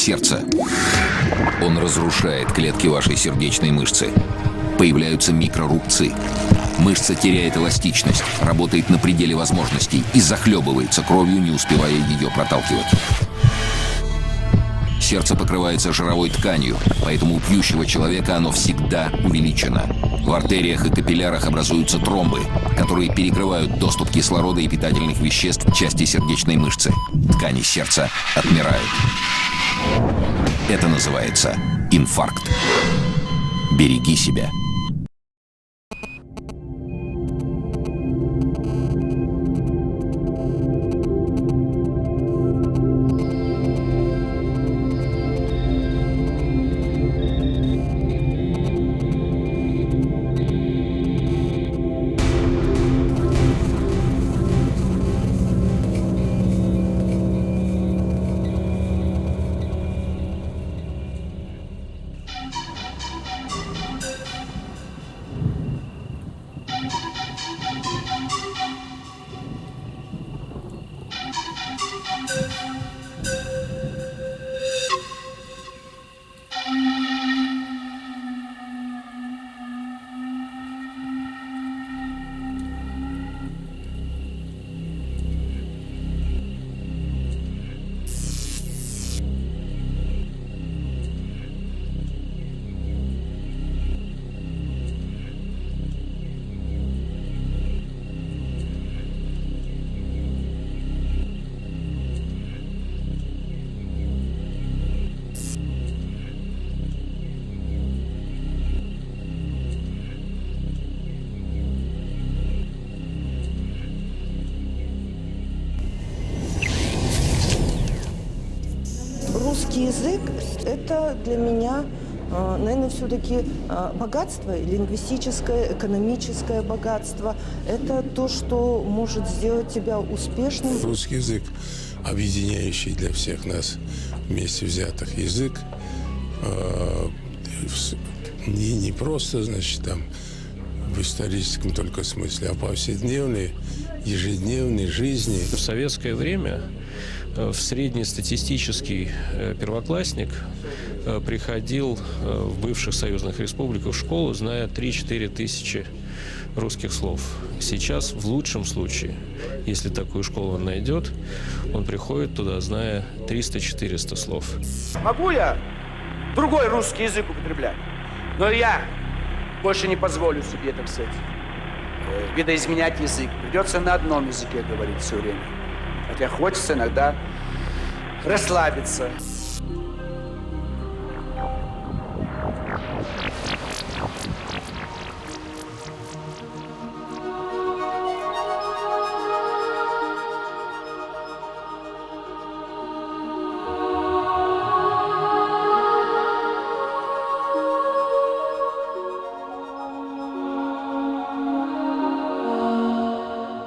сердца. Он разрушает клетки вашей сердечной мышцы. Появляются микрорубцы. Мышца теряет эластичность, работает на пределе возможностей и захлебывается кровью, не успевая ее проталкивать. Сердце покрывается жировой тканью, поэтому у пьющего человека оно всегда увеличено. В артериях и капиллярах образуются тромбы, которые перекрывают доступ кислорода и питательных веществ в части сердечной мышцы. Ткани сердца отмирают. Это называется инфаркт. Береги себя. Русский язык – это для меня, наверное, все-таки богатство, лингвистическое, экономическое богатство. Это то, что может сделать тебя успешным. Русский язык, объединяющий для всех нас вместе взятых язык, не просто, значит, там, в историческом только смысле, а повседневной, ежедневной жизни. В советское время в среднестатистический первоклассник приходил в бывших союзных республиках в школу, зная 3-4 тысячи русских слов. Сейчас, в лучшем случае, если такую школу он найдет, он приходит туда, зная 300-400 слов. Могу я другой русский язык употреблять, но я больше не позволю себе, так сказать, видоизменять язык. Придется на одном языке говорить все время. Хотя хочется иногда расслабиться.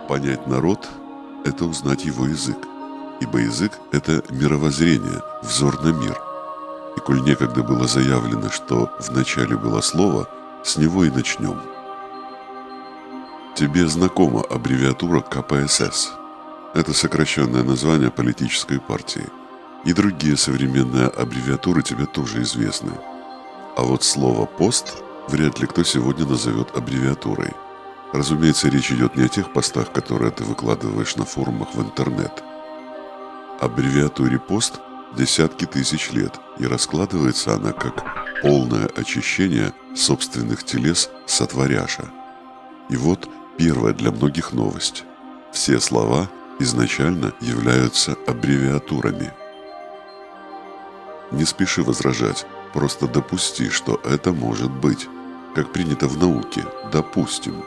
Понять народ – это узнать его язык, ибо язык – это мировоззрение, взор на мир. И коль некогда было заявлено, что в начале было слово, с него и начнем. Тебе знакома аббревиатура КПСС. Это сокращенное название политической партии. И другие современные аббревиатуры тебе тоже известны. А вот слово «пост» вряд ли кто сегодня назовет аббревиатурой. Разумеется, речь идет не о тех постах, которые ты выкладываешь на форумах в интернет. Аббревиатуре «пост» десятки тысяч лет, и раскладывается она как полное очищение собственных телес сотворяша. И вот первая для многих новость. Все слова изначально являются аббревиатурами. Не спеши возражать, просто допусти, что это может быть, как принято в науке, допустим.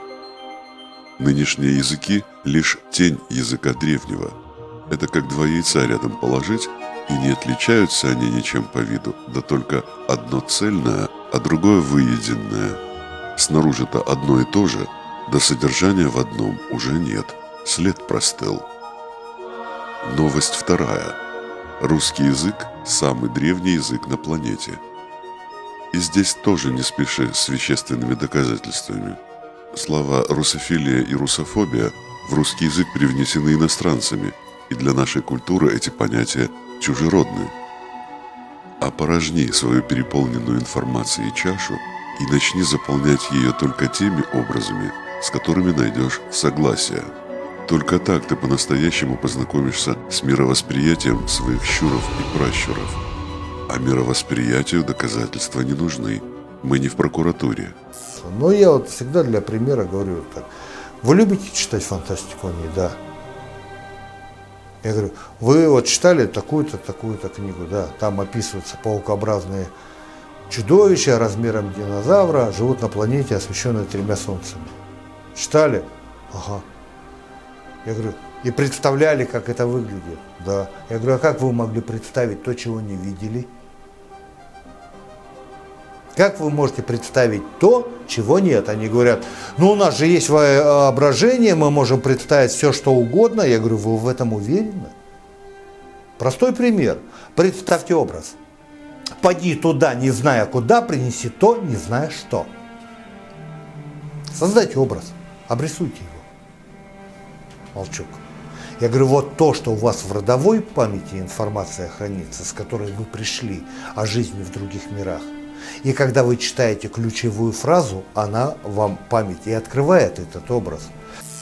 Нынешние языки – лишь тень языка древнего. Это как два яйца рядом положить, и не отличаются они ничем по виду, да только одно цельное, а другое выеденное. Снаружи-то одно и то же, да содержания в одном уже нет, след простыл. Новость вторая. Русский язык – самый древний язык на планете. И здесь тоже не спеши с вещественными доказательствами. Слова «русофилия» и «русофобия» в русский язык привнесены иностранцами, и для нашей культуры эти понятия чужеродны. Опорожни свою переполненную информацией чашу и начни заполнять ее только теми образами, с которыми найдешь согласие. Только так ты по-настоящему познакомишься с мировосприятием своих щуров и пращуров. А мировосприятию доказательства не нужны. Мы не в прокуратуре. Но я вот всегда для примера говорю так. Вы любите читать фантастику? Они, да. Я говорю, вы вот читали такую-то, такую-то книгу, да, там описываются паукообразные чудовища размером динозавра, живут на планете, освещенной 3 солнцами. Читали? Ага. Я говорю, и представляли, как это выглядит? Да. Я говорю, а как вы могли представить то, чего не видели? Как вы можете представить то, чего нет? Они говорят, ну у нас же есть воображение, мы можем представить все, что угодно. Я говорю, вы в этом уверены? Простой пример. Представьте образ. Поди туда, не зная куда, принеси то, не зная что. Создайте образ, обрисуйте его. Молчок. Я говорю, вот то, что у вас в родовой памяти информация хранится, с которой вы пришли о жизни в других мирах. И когда вы читаете ключевую фразу, она вам память и открывает этот образ.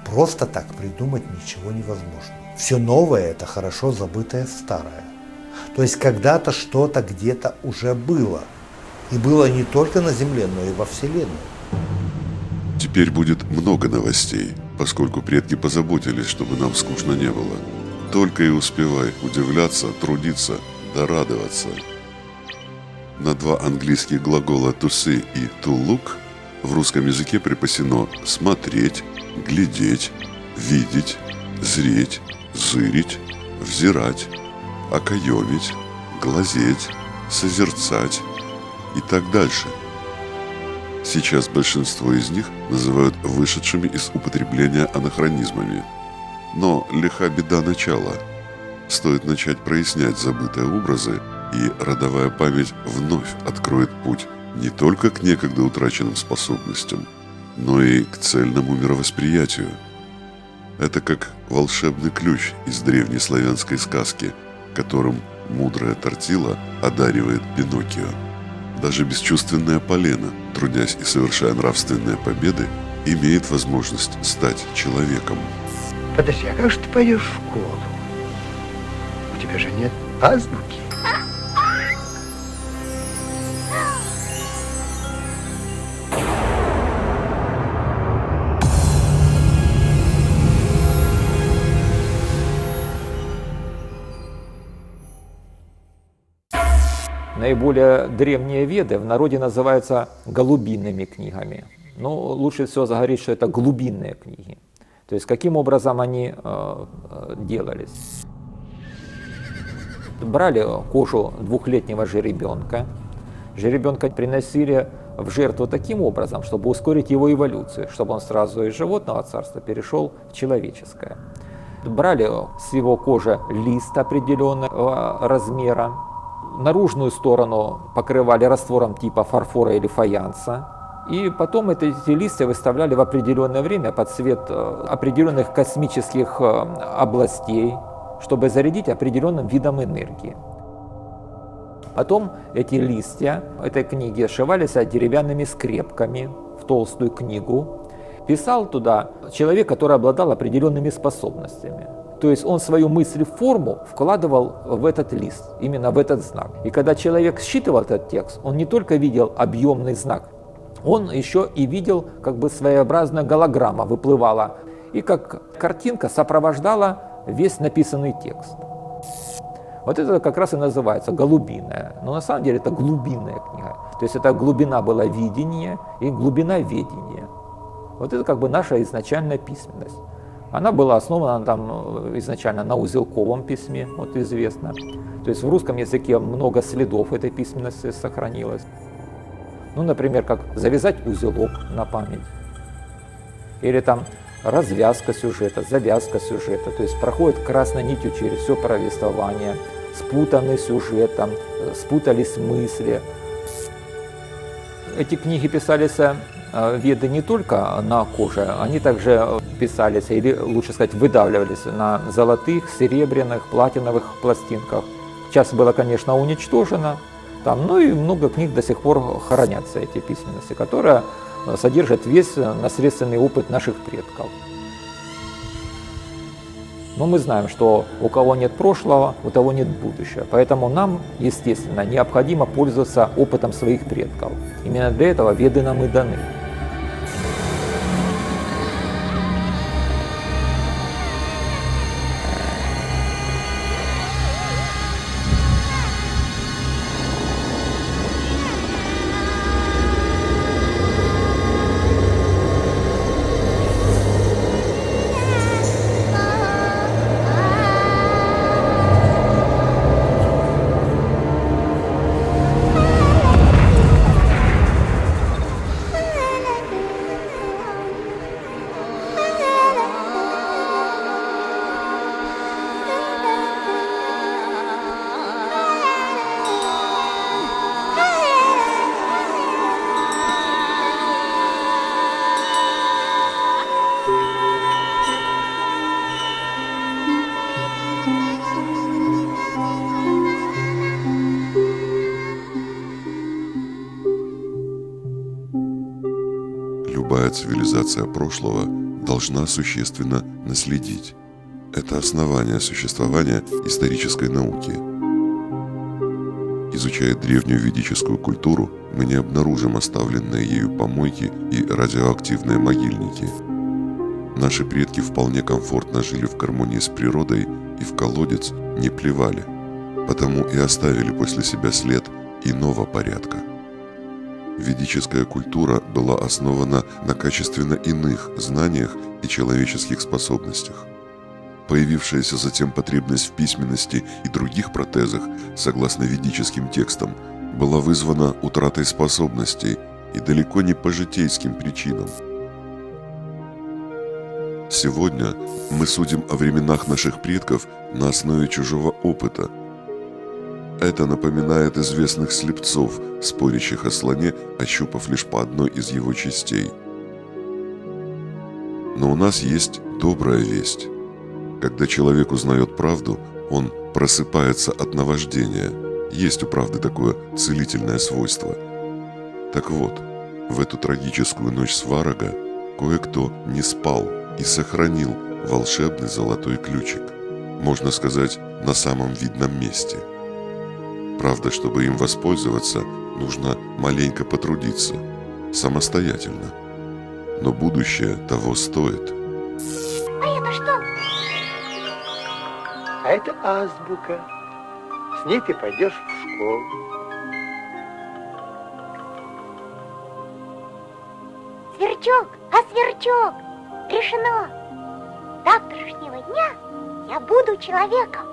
Просто так придумать ничего невозможно. Все новое – это хорошо забытое старое. То есть когда-то что-то где-то уже было. И было не только на Земле, но и во Вселенной. Теперь будет много новостей, поскольку предки позаботились, чтобы нам скучно не было. Только и успевай удивляться, трудиться, да радоваться. На 2 английских глагола to see и to look в русском языке припасено смотреть, глядеть, видеть, зреть, зырить, взирать, окоемить, глазеть, созерцать и так дальше. Сейчас большинство из них называют вышедшими из употребления анахронизмами. Но лиха беда начала. Стоит начать прояснять забытые образы, и родовая память вновь откроет путь не только к некогда утраченным способностям, но и к цельному мировосприятию. Это как волшебный ключ из древней славянской сказки, которым мудрая Тортила одаривает Пиноккио. Даже бесчувственная Полена, трудясь и совершая нравственные победы, имеет возможность стать человеком. Подожди, а как же ты пойдешь в школу? У тебя же нет азбуки. Наиболее древние веды в народе называются голубинными книгами. Но лучше всего говорить, что это глубинные книги. То есть каким образом они делались. Брали кожу 2-летнего жеребенка. Жеребенка приносили в жертву таким образом, чтобы ускорить его эволюцию, чтобы он сразу из животного царства перешел в человеческое. Брали с его кожи лист определенного размера. Наружную сторону покрывали раствором типа фарфора или фаянса. И потом эти листья выставляли в определенное время под свет определенных космических областей, чтобы зарядить определенным видом энергии. Потом эти листья этой книги сшивались деревянными скрепками в толстую книгу. Писал туда человек, который обладал определенными способностями. То есть он свою мысль в форму вкладывал в этот лист, именно в этот знак. И когда человек считывал этот текст, он не только видел объемный знак, он еще и видел, как бы своеобразная голограмма выплывала. И как картинка сопровождала весь написанный текст. Вот это как раз и называется голубиная. Но на самом деле это глубинная книга. То есть это глубина была видения и глубина ведения. Вот это как бы наша изначальная письменность. Она была основана там изначально на узелковом письме, вот известно. То есть в русском языке много следов этой письменности сохранилось. Ну, например, как завязать узелок на память. Или там развязка сюжета, завязка сюжета. То есть проходит красной нитью через все повествование. Спутанный сюжет, там, спутались мысли. Эти книги писались, веды, не только на коже, они также писались, или лучше сказать, выдавливались на золотых, серебряных, платиновых пластинках. Часть была, конечно, уничтожена, Там, ну и много книг до сих пор хранятся, эти письменности, которые содержат весь наследственный опыт наших предков. Но мы знаем, что у кого нет прошлого, у того нет будущего. Поэтому нам, естественно, необходимо пользоваться опытом своих предков. Именно для этого веды нам и даны. Любая цивилизация прошлого должна существенно наследить. Это основание существования исторической науки. Изучая древнюю ведическую культуру, мы не обнаружим оставленные ею помойки и радиоактивные могильники. Наши предки вполне комфортно жили в гармонии с природой и в колодец не плевали, потому и оставили после себя след иного порядка. Ведическая культура была основана на качественно иных знаниях и человеческих способностях. Появившаяся затем потребность в письменности и других протезах, согласно ведическим текстам, была вызвана утратой способностей и далеко не по житейским причинам. Сегодня мы судим о временах наших предков на основе чужого опыта. Это напоминает известных слепцов, спорящих о слоне, ощупав лишь по одной из его частей. Но у нас есть добрая весть. Когда человек узнает правду, он просыпается от наваждения. Есть у правды такое целительное свойство. Так вот, в эту трагическую ночь Сварога кое-кто не спал и сохранил волшебный золотой ключик. Можно сказать, на самом видном месте. Правда, чтобы им воспользоваться, нужно маленько потрудиться, самостоятельно. Но будущее того стоит. А это что? А это азбука. С ней ты пойдешь в школу. Сверчок, сверчок, решено. С завтрашнего дня я буду человеком.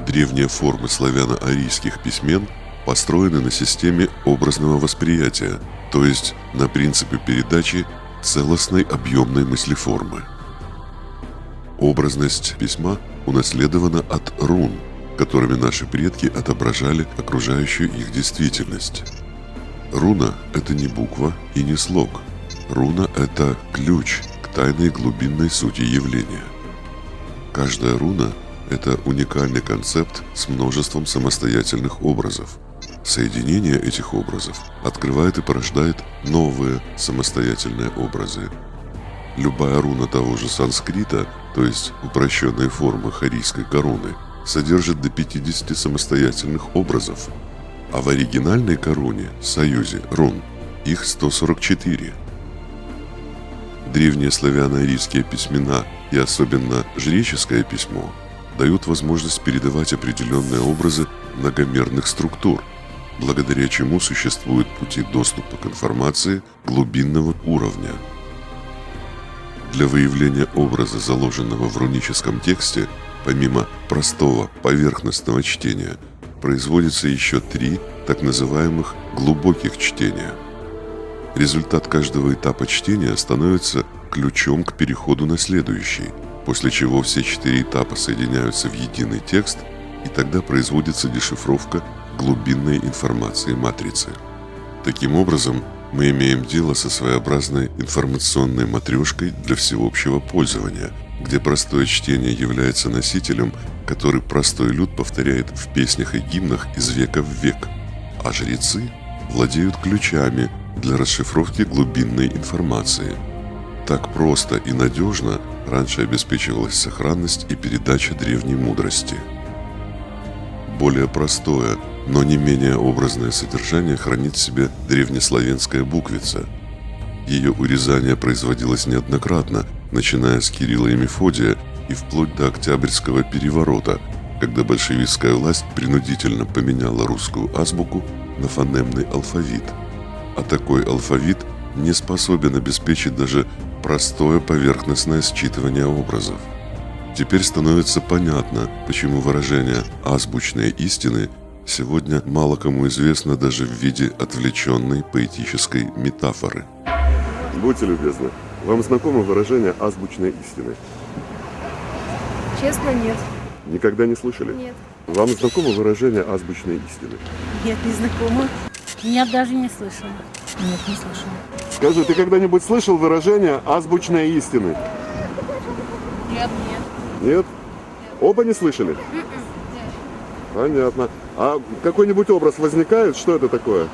Древние формы славяно-арийских письмен построены на системе образного восприятия, то есть на принципе передачи целостной объемной мыслеформы. Образность письма унаследована от рун, которыми наши предки отображали окружающую их действительность. Руна – это не буква и не слог. Руна – это ключ к тайной глубинной сути явления. Каждая руна – это уникальный концепт с множеством самостоятельных образов. Соединение этих образов открывает и порождает новые самостоятельные образы. Любая руна того же санскрита, то есть упрощенные формы харийской короны, содержит до 50 самостоятельных образов, а в оригинальной короне, союзе рун, их 144. Древние славяно-арийские письмена и особенно жреческое письмо дают возможность передавать определенные образы многомерных структур, благодаря чему существуют пути доступа к информации глубинного уровня. Для выявления образа, заложенного в руническом тексте, помимо простого поверхностного чтения, производится еще 3 так называемых глубоких чтения. Результат каждого этапа чтения становится ключом к переходу на следующий, после чего все 4 этапа соединяются в единый текст и тогда производится дешифровка глубинной информации матрицы. Таким образом, мы имеем дело со своеобразной информационной матрешкой для всеобщего пользования, где простое чтение является носителем, который простой люд повторяет в песнях и гимнах из века в век, а жрецы владеют ключами для расшифровки глубинной информации. Так просто и надежно раньше обеспечивалась сохранность и передача древней мудрости. Более простое, но не менее образное содержание хранит в себе древнеславянская буквица. Ее урезание производилось неоднократно, начиная с Кирилла и Мефодия и вплоть до Октябрьского переворота, когда большевистская власть принудительно поменяла русскую азбуку на фонемный алфавит. А такой алфавит не способен обеспечить даже простое поверхностное считывание образов. Теперь становится понятно, почему выражение «азбучные истины» сегодня мало кому известно даже в виде отвлеченной поэтической метафоры. Будьте любезны, вам знакомо выражение «азбучные истины»? Честно, нет. Никогда не слышали? Нет. Вам знакомо выражение «азбучные истины»? Нет, не знакомо. Я даже не слышала. Нет, не слышала. Скажи, ты когда-нибудь слышал выражение «азбучные истины»? Нет. Нет? Оба не слышали? Понятно. А какой-нибудь образ возникает? Что это такое?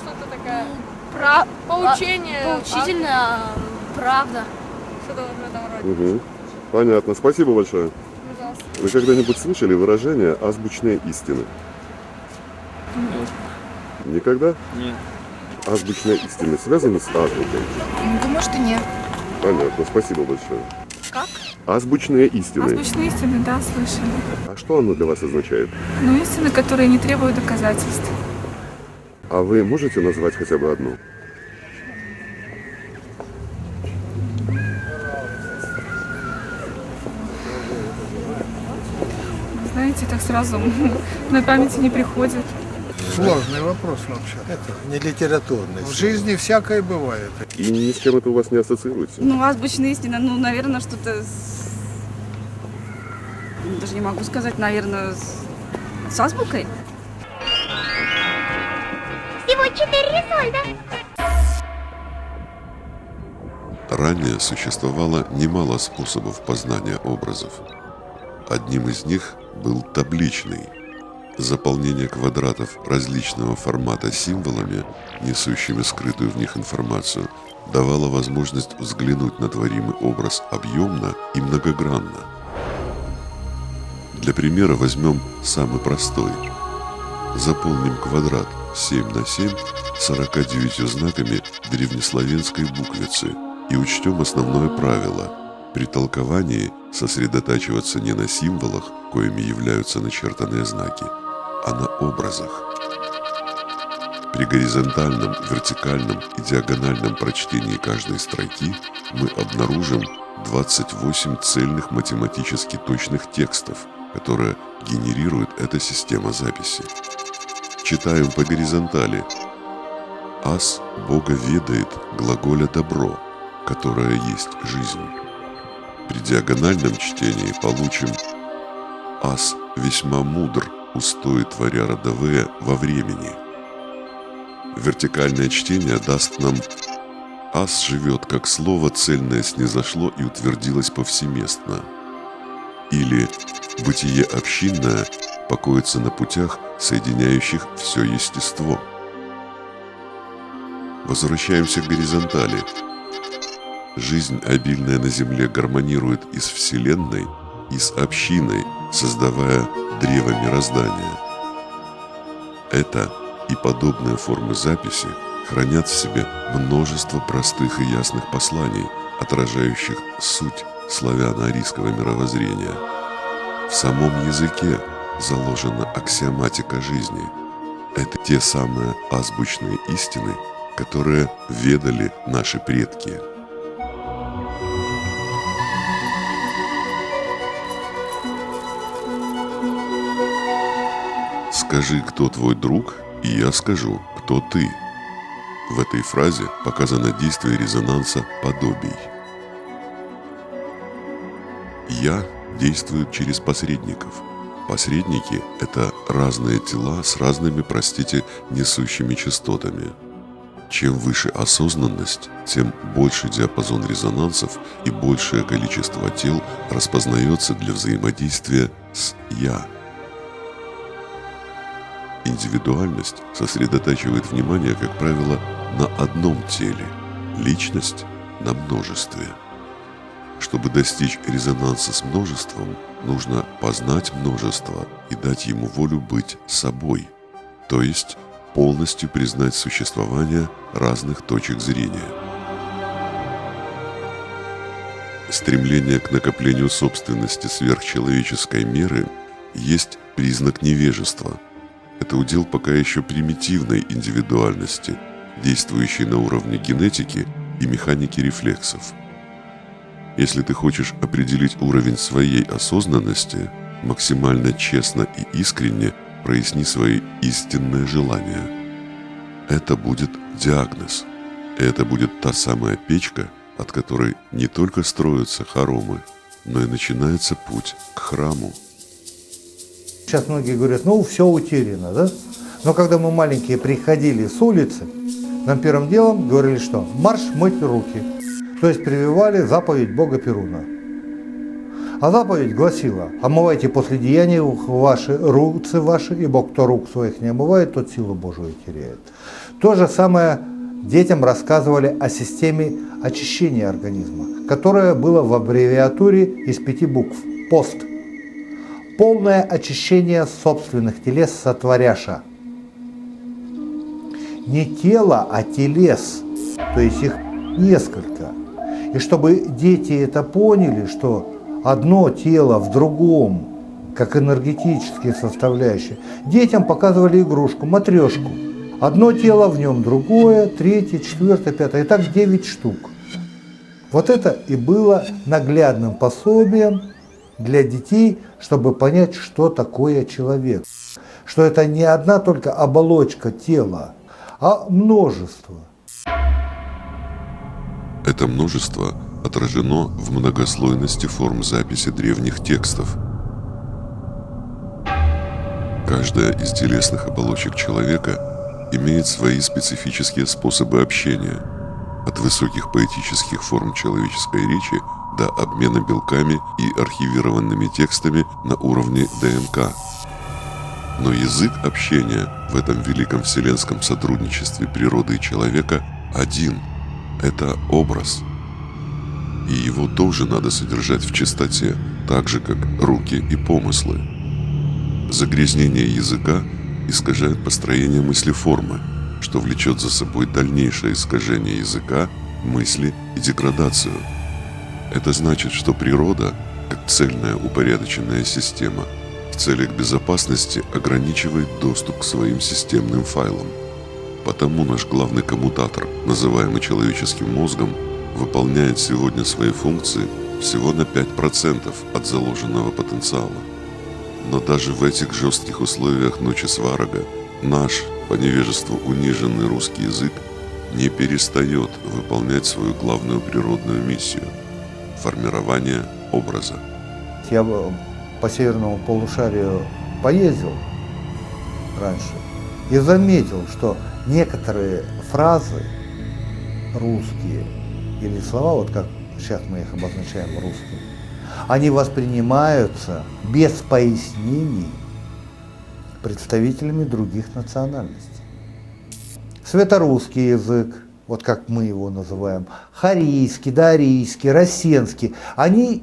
Что-то такое. Поучение. Поучительное, правда. Что-то в этом роде. Угу. Понятно. Спасибо большое. Пожалуйста. Вы когда-нибудь слышали выражение «азбучные истины»? Нет. Никогда? Нет. Азбучные истины связаны с азбукой? Думаю, что нет. Понятно. Спасибо большое. Как? Азбучные истины. Азбучные истины, да, слышали. А что оно для вас означает? Но истины, которые не требуют доказательств. А вы можете назвать хотя бы одну? Знаете, так сразу на памяти не приходит. Сложный вопрос вообще. Это не литературный. В жизни всякое бывает. И ни с чем это у вас не ассоциируется? Ну, азбучная истина, наверное, что-то даже не могу сказать, наверное, с азбукой. Всего 4 рисольда. Ранее существовало немало способов познания образов. Одним из них был табличный. Заполнение квадратов различного формата символами, несущими скрытую в них информацию, давало возможность взглянуть на творимый образ объемно и многогранно. Для примера возьмем самый простой. Заполним квадрат 7 на 7 49 знаками древнеславянской буквицы и учтем основное правило. При толковании сосредотачиваться не на символах, коими являются начертанные знаки, а на образах. При горизонтальном, вертикальном и диагональном прочтении каждой строки мы обнаружим 28 цельных математически точных текстов, которые генерирует эта система записи. Читаем по горизонтали. «Ас Бога ведает глаголя добро, которое есть жизнь». При диагональном чтении получим «Ас весьма мудр, устои творя родовые во времени». Вертикальное чтение даст нам «Ас живет, как слово цельное снизошло и утвердилось повсеместно». Или «Бытие общинное покоится на путях, соединяющих все естество». Возвращаемся к горизонтали. Жизнь, обильная на земле, гармонирует и с Вселенной, и с общиной, создавая древо мироздания. Это и подобные формы записи хранят в себе множество простых и ясных посланий, отражающих суть славяно-арийского мировоззрения. В самом языке заложена аксиоматика жизни. Это те самые азбучные истины, которые ведали наши предки. «Скажи, кто твой друг, и я скажу, кто ты». В этой фразе показано действие резонанса подобий. «Я» действуют через посредников. Посредники – это разные тела с разными, простите, несущими частотами. Чем выше осознанность, тем больше диапазон резонансов и большее количество тел распознается для взаимодействия с «я». Индивидуальность сосредотачивает внимание, как правило, на одном теле, личность – на множестве. Чтобы достичь резонанса с множеством, нужно познать множество и дать ему волю быть собой, то есть полностью признать существование разных точек зрения. Стремление к накоплению собственности сверхчеловеческой меры есть признак невежества. Это удел пока еще примитивной индивидуальности, действующей на уровне генетики и механики рефлексов. Если ты хочешь определить уровень своей осознанности, максимально честно и искренне проясни свои истинные желания. Это будет диагноз. Это будет та самая печка, от которой не только строятся хоромы, но и начинается путь к храму. Сейчас многие говорят, ну все утеряно, да? Но когда мы маленькие приходили с улицы, нам первым делом говорили, что марш мыть руки. То есть прививали заповедь Бога Перуна. А заповедь гласила: омывайте после деяния ваши руцы ваши, ибо кто рук своих не омывает, тот силу Божию теряет. То же самое детям рассказывали о системе очищения организма, которая была в аббревиатуре из 5 букв – ПОСТ. Полное очищение собственных телес сотворяша. Не тело, а телес, то есть их несколько. И чтобы дети это поняли, что одно тело в другом, как энергетические составляющие, детям показывали игрушку, матрешку. Одно тело, в нем другое, третье, четвертое, пятое, и так 9 штук. Вот это и было наглядным пособием для детей, чтобы понять, что такое человек. Что это не одна только оболочка тела, а множество. Это множество отражено в многослойности форм записи древних текстов. Каждая из телесных оболочек человека имеет свои специфические способы общения, от высоких поэтических форм человеческой речи до обмена белками и архивированными текстами на уровне ДНК. Но язык общения в этом великом вселенском сотрудничестве природы и человека один – это образ. И его тоже надо содержать в чистоте, так же, как руки и помыслы. Загрязнение языка искажает построение мыслеформы, что влечет за собой дальнейшее искажение языка, мысли и деградацию. Это значит, что природа, как цельная упорядоченная система, в целях безопасности ограничивает доступ к своим системным файлам. Потому наш главный коммутатор, называемый человеческим мозгом, выполняет сегодня свои функции всего на 5% от заложенного потенциала. Но даже в этих жестких условиях ночи сварога наш, по невежеству униженный русский язык, не перестает выполнять свою главную природную миссию – формирование образа. Я по северному полушарию поездил раньше и заметил, что некоторые фразы русские или слова, вот как сейчас мы их обозначаем русскими, они воспринимаются без пояснений представителями других национальностей. Светорусский язык, вот как мы его называем, харийский, дарийский, рассенский, они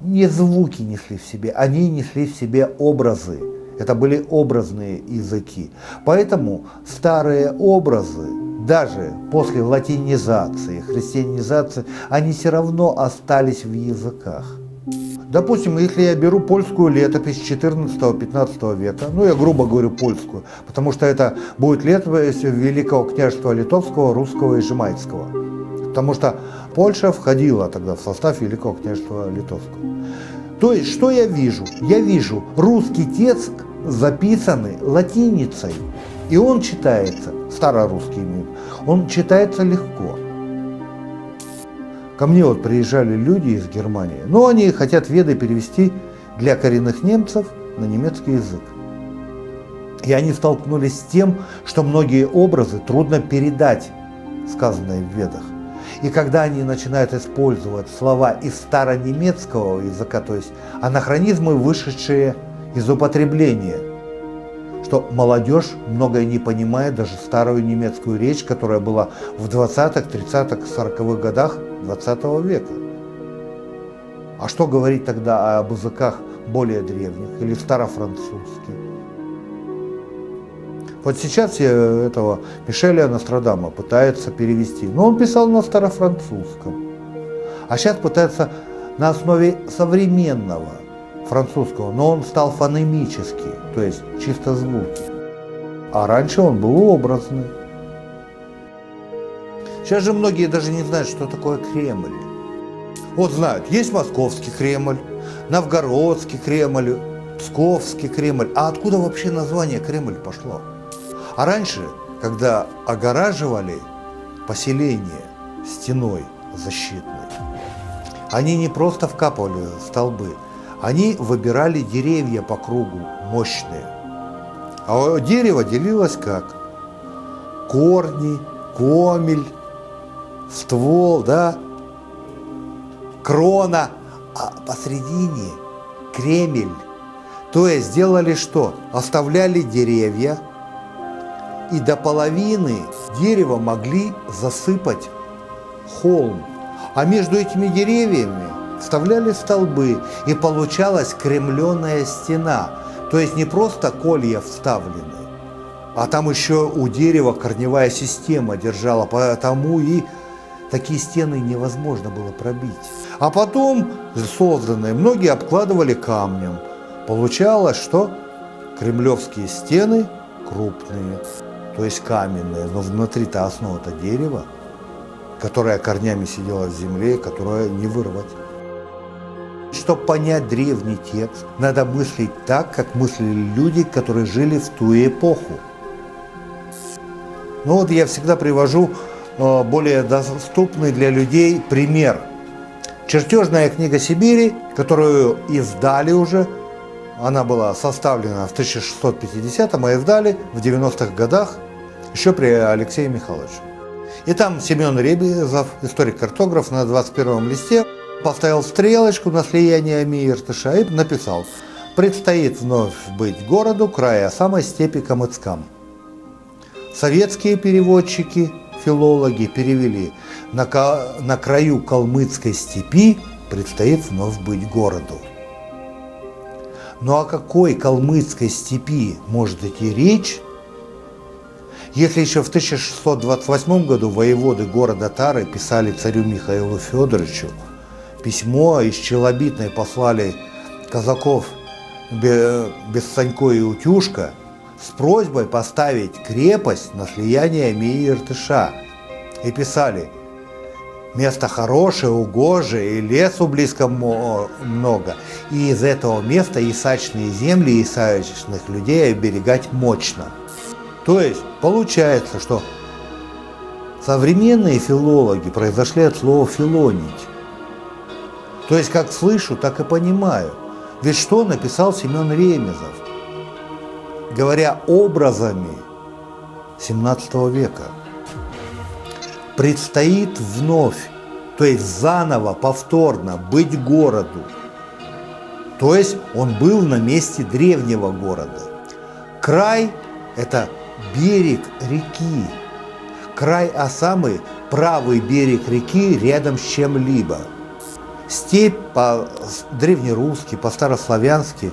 не звуки несли в себе, они несли в себе образы. Это были образные языки. Поэтому старые образы, даже после латинизации, христианизации, они все равно остались в языках. Допустим, если я беру польскую летопись 14-15 века, ну я грубо говорю польскую, потому что это будет летопись Великого княжества Литовского, Русского и Жемайского. Потому что Польша входила тогда в состав Великого княжества Литовского. То есть, что я вижу? Я вижу русский текст, записанный латиницей, и он читается, старорусский язык, он читается легко. Ко мне вот приезжали люди из Германии, но они хотят Веды перевести для коренных немцев на немецкий язык. И они столкнулись с тем, что многие образы трудно передать, сказанные в Ведах. И когда они начинают использовать слова из старонемецкого языка, то есть анахронизмы, вышедшие из употребления, что молодежь многое не понимает, даже старую немецкую речь, которая была в 20-х, 30-х, 40-х годах 20 века. А что говорить тогда об языках более древних или старофранцузских? Вот сейчас этого Мишеля Нострадама пытается перевести, но он писал на старофранцузском. А сейчас пытается на основе современного французского, но он стал фонемический, то есть чисто звуки. А раньше он был образный. Сейчас же многие даже не знают, что такое Кремль. Вот знают, есть Московский Кремль, Новгородский Кремль, Псковский Кремль. А откуда вообще название Кремль пошло? А раньше, когда огораживали поселение стеной защитной, они не просто вкапывали столбы, они выбирали деревья по кругу мощные. А дерево делилось как? Корни, комель, ствол, да, крона, а посредине кремель. То есть делали что? Оставляли деревья, и до половины дерева могли засыпать холм. А между этими деревьями вставляли столбы, и получалась кремленная стена. То есть не просто колья вставлены, а там еще у дерева корневая система держала, потому и такие стены невозможно было пробить. А потом созданные многие обкладывали камнем. Получалось, что кремлевские стены крупные, то есть каменные, но внутри-то основа-то дерево, которое корнями сидела в земле, которое не вырвать. Чтобы понять древний текст, надо мыслить так, как мыслили люди, которые жили в ту эпоху. Ну вот я всегда привожу более доступный для людей пример. Чертежная книга Сибири, которую издали уже, она была составлена в 1650-м, а издали в 90-х годах еще при Алексее Михайловиче. И там Семен Ребезов, историк-картограф, на 21-м листе поставил стрелочку на слияние Оми и Иртыша и написал: «Предстоит вновь быть городу края самой степи Камыцкам». Советские переводчики, филологи перевели: на краю калмыцкой степи предстоит вновь быть городу. Ну о какой калмыцкой степи может идти речь, если еще в 1628 году воеводы города Тары писали царю Михаилу Федоровичу письмо, из Челобитной послали казаков Бессанько и Утюжка с просьбой поставить крепость на слияние Оми и Иртыша. И писали: место хорошее, угожее, и лесу близко много, и из этого места и сачные земли, и сачных людей оберегать мощно. То есть получается, что современные филологи произошли от слова «филонить». То есть как слышу, так и понимаю. Ведь что написал Семен Ремезов, говоря образами 17 века? Предстоит вновь, то есть заново, повторно быть городу. То есть он был на месте древнего города. Край – это берег реки. Край, а самый правый берег реки рядом с чем-либо. Степь по-древнерусски, по-старославянски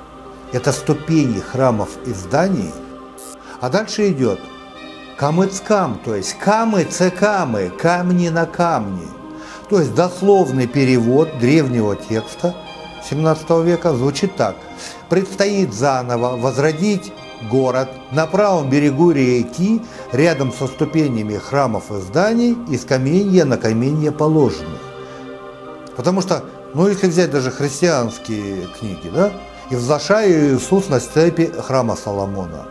– это ступени храмов и зданий. А дальше идет Камыцкам, то есть камы-цекамы, камни на камни. То есть дословный перевод древнего текста 17 века звучит так: предстоит заново возродить город на правом берегу реки, рядом со ступенями храмов и зданий, из каменья на каменья положенных. Потому что, если взять даже христианские книги, да, и взошел Иисус на степи храма Соломона.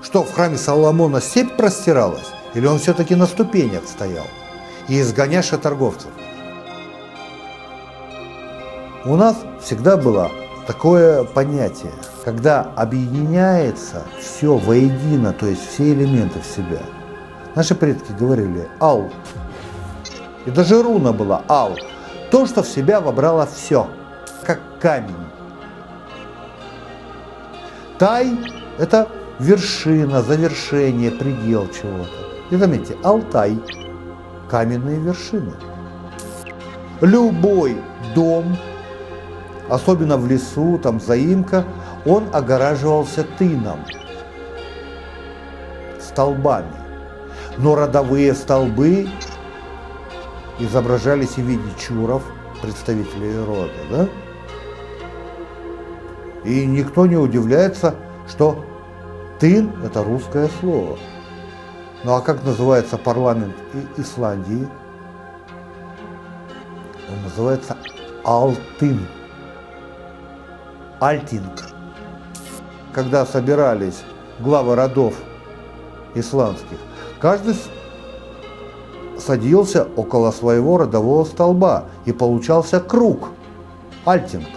Что, в храме Соломона степь простиралась? Или он все-таки на ступенях стоял? и изгонять шоторговцев. У нас всегда было такое понятие, когда объединяется все воедино, то есть все элементы в себя. Наши предки говорили «ал». И даже руна была «ал». То, что в себя вобрало все, как камень. Тай – это вершина, завершение, предел чего-то. И заметьте, Алтай – каменные вершины. Любой дом, особенно в лесу, там заимка, он огораживался тыном, столбами. Но родовые столбы изображались и в виде чуров, представителей рода, да? И никто не удивляется, что тын – это русское слово. Ну а как называется парламент Исландии? Он называется Алтын. Альтинг. Когда собирались главы родов исландских, каждый садился около своего родового столба, и получался круг, альтинг.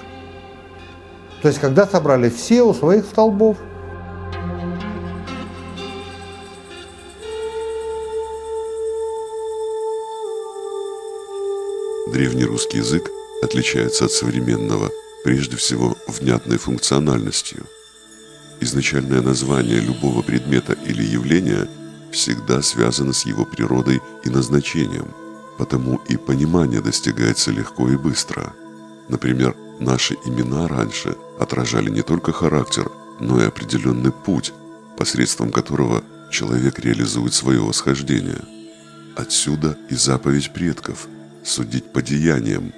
То есть, когда собрали все у своих столбов. Древнерусский язык отличается от современного прежде всего внятной функциональностью. Изначальное название любого предмета или явления всегда связано с его природой и назначением, потому и понимание достигается легко и быстро. Например, наши имена раньше отражали не только характер, но и определенный путь, посредством которого человек реализует свое восхождение. Отсюда и заповедь предков – судить по деяниям,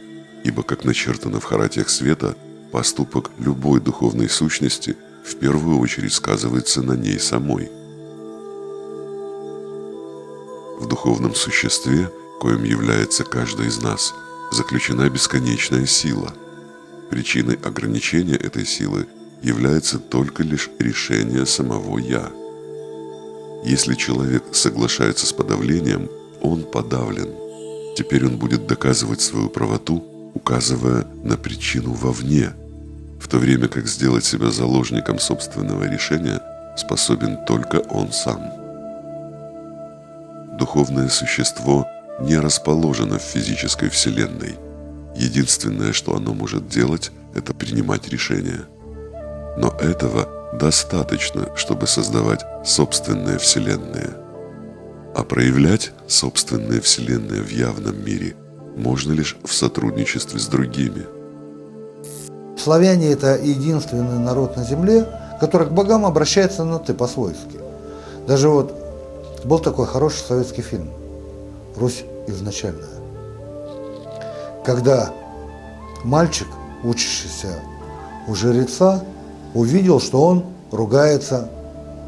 ибо, как начертано в харатиях света, поступок любой духовной сущности в первую очередь сказывается на ней самой. В духовном существе, коим является каждый из нас, заключена бесконечная сила. Причиной ограничения этой силы является только лишь решение самого «я». Если человек соглашается с подавлением, он подавлен. Теперь он будет доказывать свою правоту, указывая на причину вовне, в то время как сделать себя заложником собственного решения способен только он сам. Духовное существо не расположено в физической вселенной. Единственное, что оно может делать, это принимать решения. Но этого достаточно, чтобы создавать собственные вселенные. А проявлять собственные вселенные в явном мире можно лишь в сотрудничестве с другими. Славяне – это единственный народ на земле, который к богам обращается на «ты» по-свойски. Даже вот был такой хороший советский фильм «Русь изначальная», когда мальчик, учащийся у жреца, увидел, что он ругается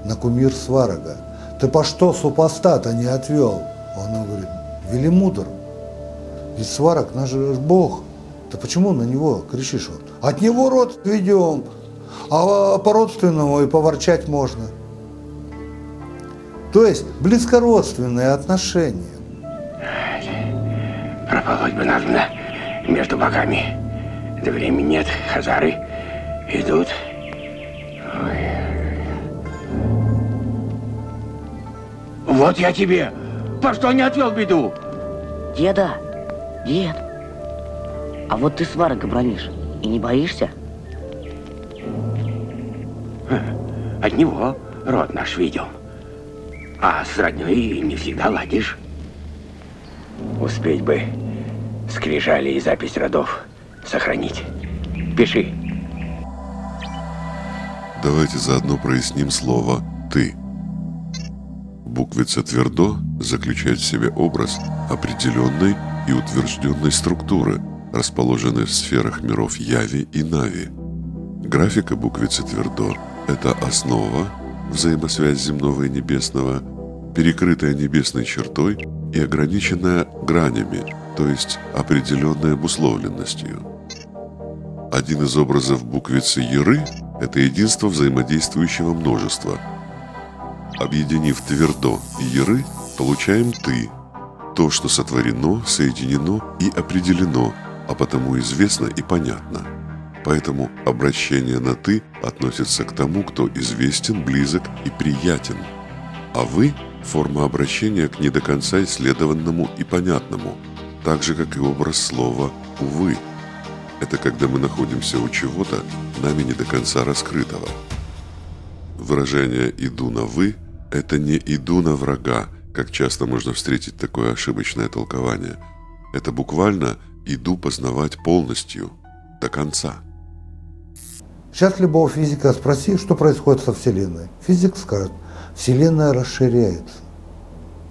на кумир Сварога. «Ты по что супостата не отвел?» Он говорит: «Велимудр, ведь Сварог наш бог, ты почему на него кричишь?» Он: «От него род ведем, а по-родственному и поворчать можно». То есть близкородственные отношения. Прополоть бы надо между богами. Да времени нет, хазары идут. Ой. Вот я тебе, по что не отвел беду? Дед, а вот ты Сварога бронишь и не боишься? От него род наш видел. А с роднёй не всегда ладишь. Успеть бы скрижали и запись родов сохранить. Пиши. Давайте заодно проясним слово «ты». Буквица «твердо» заключает в себе образ определенной и утвержденной структуры, расположенной в сферах миров Яви и Нави. Графика буквицы «твердо» – это основа, взаимосвязь земного и небесного, перекрытая небесной чертой и ограниченная гранями, то есть определенной обусловленностью. Один из образов буквицы «Яры» – это единство взаимодействующего множества. Объединив «твердо» и «яры», получаем «ты». то, что сотворено, соединено и определено, а потому известно и понятно. Поэтому обращение на «ты» относится к тому, кто известен, близок и приятен. А «вы» – форма обращения к не до конца исследованному и понятному, так же, как и образ слова «увы». Это когда мы находимся у чего-то, нами не до конца раскрытого. Выражение «иду на «вы» – это не «иду на врага», как часто можно встретить такое ошибочное толкование. Это буквально «иду познавать полностью, до конца». Сейчас любого физика спроси, что происходит со Вселенной. Физик скажет, Вселенная расширяется.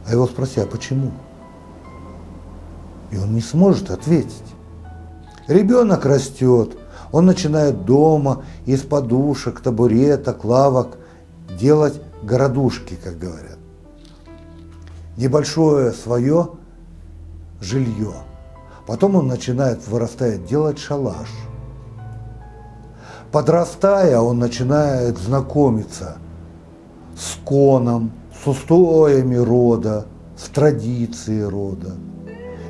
А его спроси, а почему? И он не сможет ответить. Ребенок растет, он начинает дома из подушек, табуреток, лавок делать городушки, как говорят. Небольшое свое жилье. Потом он начинает, вырастает, делать шалаш. Подрастая, он начинает знакомиться с коном, с устоями рода, с традицией рода.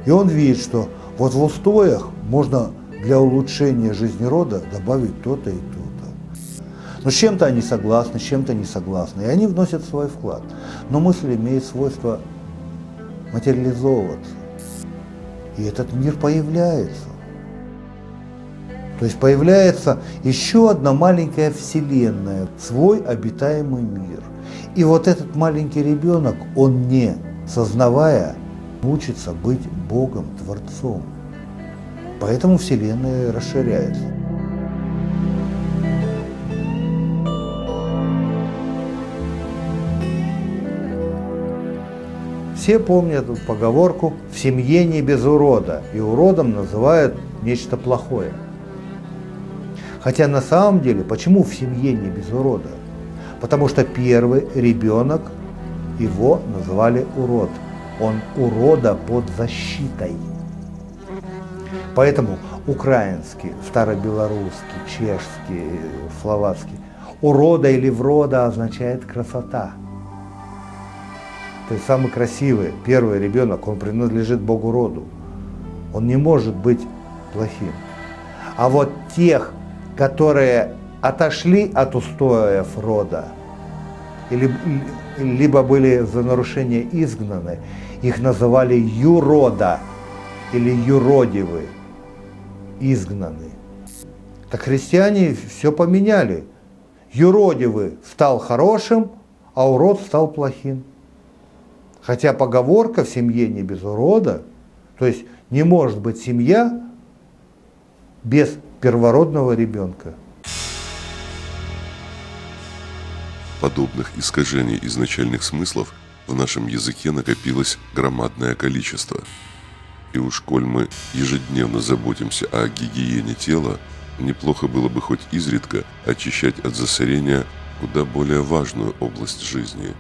И он видит, что вот в устоях можно для улучшения жизни рода добавить то-то и то-то. Но с чем-то они согласны, с чем-то не согласны. И они вносят свой вклад. Но мысль имеет свойство материализовываться. И этот мир появляется. То есть появляется еще одна маленькая вселенная, свой обитаемый мир. И вот этот маленький ребенок, он не сознавая, учится быть Богом, Творцом. Поэтому вселенная расширяется. Все помнят эту поговорку «в семье не без урода», и уродом называют нечто плохое. Хотя на самом деле, почему в семье не без урода? Потому что первый ребенок, его называли урод. Он урода под защитой. Поэтому украинский, старобелорусский, чешский, словацкий урода или врода означает красота. То есть самый красивый, первый ребенок, он принадлежит Богу роду. Он не может быть плохим. А вот тех, которые отошли от устоев рода, либо были за нарушение изгнаны, их называли юрода или юродивы, изгнаны. Так христиане все поменяли. Юродивый стал хорошим, а урод стал плохим. Хотя поговорка «в семье не без урода», то есть не может быть семья без первородного ребенка. Подобных искажений изначальных смыслов в нашем языке накопилось громадное количество. И уж коль мы ежедневно заботимся о гигиене тела, неплохо было бы хоть изредка очищать от засорения куда более важную область жизни.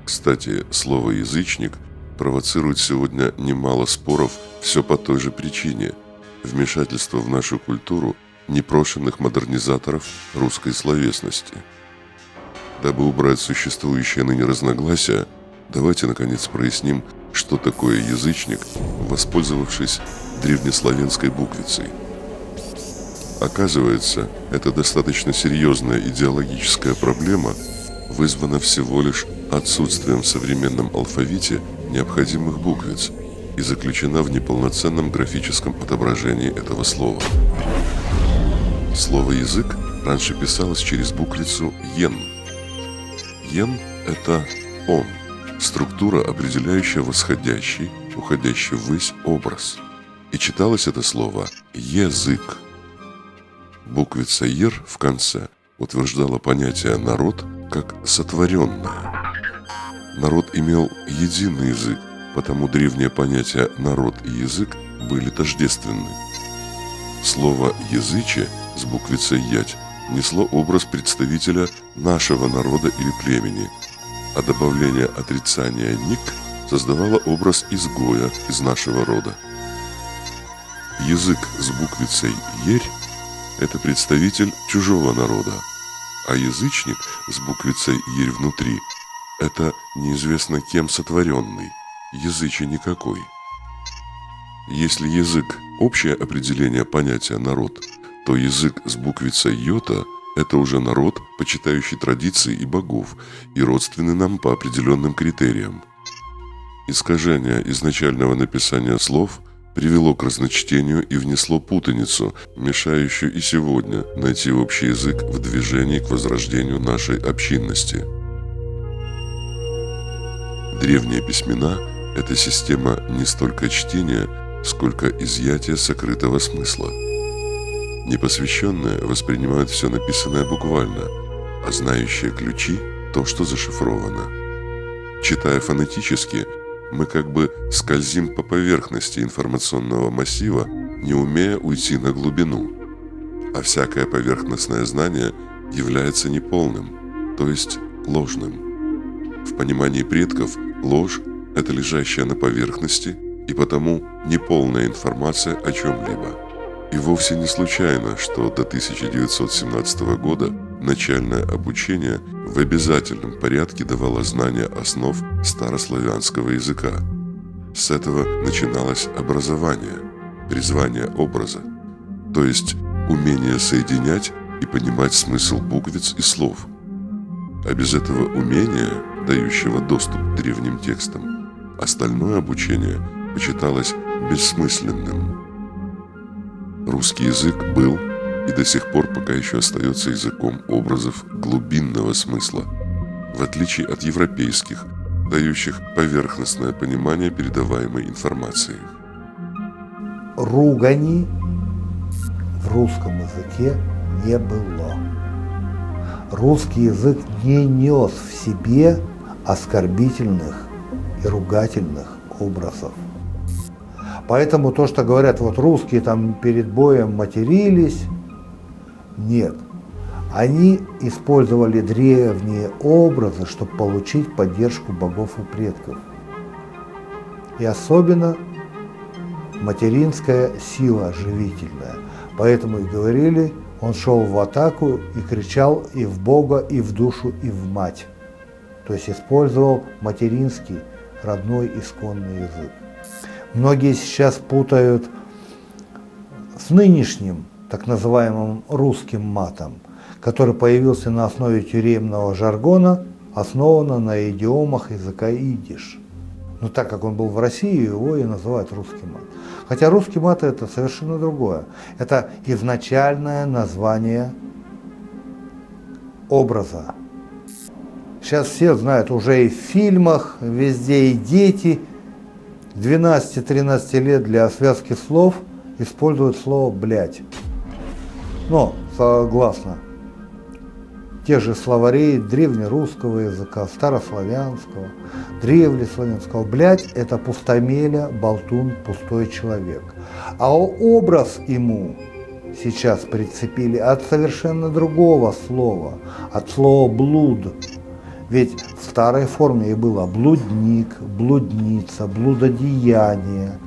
Кстати, слово «язычник» провоцирует сегодня немало споров все по той же причине – вмешательство в нашу культуру непрошенных модернизаторов русской словесности. Дабы убрать существующие ныне разногласия, давайте наконец проясним, что такое язычник, воспользовавшись древнеславянской буквицей. Оказывается, это достаточно серьезная идеологическая проблема, вызвана всего лишь отсутствием в современном алфавите необходимых буквиц и заключена в неполноценном графическом отображении этого слова. Слово «язык» раньше писалось через буквицу «ен». «Ен» – это «он», структура, определяющая восходящий, уходящий ввысь образ. И читалось это слово «езык». Буквица «ер» в конце утверждала понятие «народ» как «сотворенное». Народ имел единый язык, потому древние понятия «народ» и «язык» были тождественны. Слово «языче» с буквицей «ять» несло образ представителя нашего народа или племени, а добавление отрицания «ник» создавало образ изгоя из нашего рода. Язык с буквицей «ерь» – это представитель чужого народа, а язычник с буквицей «ерь» внутри – это неизвестно кем сотворенный, языче никакой. Если язык – общее определение понятия «народ», то язык с буквицей «йота» – это уже народ, почитающий традиции и богов, и родственный нам по определенным критериям. Искажение изначального написания слов привело к разночтению и внесло путаницу, мешающую и сегодня найти общий язык в движении к возрождению нашей общинности. Древние письмена – это система не столько чтения, сколько изъятия сокрытого смысла. Непосвященные воспринимают все написанное буквально, а знающие ключи – то, что зашифровано. Читая фонетически, мы как бы скользим по поверхности информационного массива, не умея уйти на глубину. А всякое поверхностное знание является неполным, то есть ложным. В понимании предков ложь – это лежащая на поверхности и потому неполная информация о чем-либо. И вовсе не случайно, что до 1917 года начальное обучение в обязательном порядке давало знания основ старославянского языка. С этого начиналось образование, призвание образа, то есть умение соединять и понимать смысл буквиц и слов. А без этого умения, дающего доступ к древним текстам, остальное обучение почиталось бессмысленным. Русский язык был и до сих пор пока еще остается языком образов глубинного смысла, в отличие от европейских, дающих поверхностное понимание передаваемой информации. Ругани в русском языке не было. Русский язык не нес в себе оскорбительных и ругательных образов. Поэтому то, что говорят, вот русские там перед боем матерились, нет. Они использовали древние образы, чтобы получить поддержку богов и предков. И особенно материнская сила живительная. Поэтому и говорили, он шел в атаку и кричал и в Бога, и в душу, и в мать. То есть использовал материнский, родной, исконный язык. Многие сейчас путают с нынешним так называемым русским матом, который появился на основе тюремного жаргона, основанного на идиомах языка идиш. Но так как он был в России, его и называют русский мат. Хотя русский мат это совершенно другое. Это изначальное название образа. Сейчас все знают, уже и в фильмах, везде и дети 12-13 лет для связки слов используют слово «блядь». Но, согласно тех же словарей древнерусского языка, старославянского, древнеславянского, «блядь» – это пустомеля, болтун, пустой человек. А образ ему сейчас прицепили от совершенно другого слова, от слова «блуд». Ведь в старой форме и было блудник, блудница, блудодеяние.